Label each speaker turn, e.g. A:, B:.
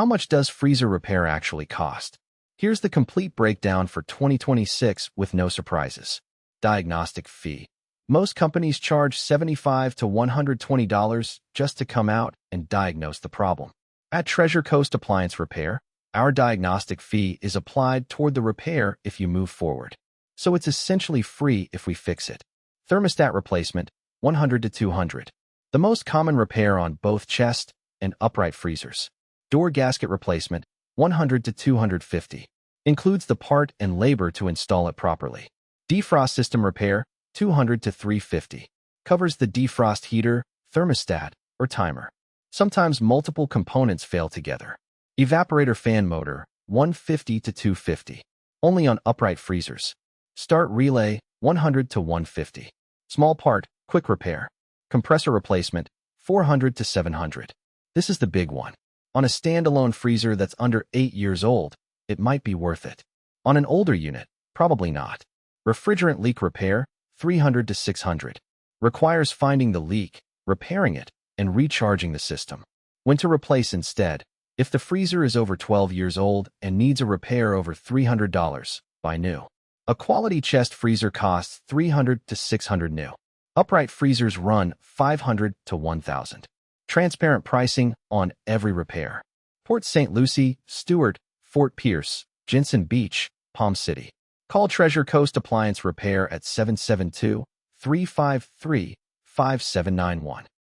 A: How much does freezer repair actually cost? Here's the complete breakdown for 2026 with no surprises. Diagnostic fee. Most companies charge $75 to $120 just to come out and diagnose the problem. At Treasure Coast Appliance Repair, our diagnostic fee is applied toward the repair if you move forward. So it's essentially free if we fix it. Thermostat replacement, $100 to $200. The most common repair on both chest and upright freezers. Door gasket replacement, $100 to $250. Includes the part and labor to install it properly. Defrost system repair, $200 to $350. Covers the defrost heater, thermostat, or timer. Sometimes multiple components fail together. Evaporator fan motor, $150 to $250. Only on upright freezers. Start relay, $100 to $150. Small part, quick repair. Compressor replacement, $400 to $700. This is the big one. On a standalone freezer that's under 8 years old, it might be worth it. On an older unit, probably not. Refrigerant leak repair, $300 to $600. Requires finding the leak, repairing it, and recharging the system. When to replace instead. If the freezer is over 12 years old and needs a repair over $300, buy new. A quality chest freezer costs $300 to $600 new. Upright freezers run $500 to $1,000. Transparent pricing on every repair. Port St. Lucie, Stewart, Fort Pierce, Jensen Beach, Palm City. Call Treasure Coast Appliance Repair at 772-353-5791.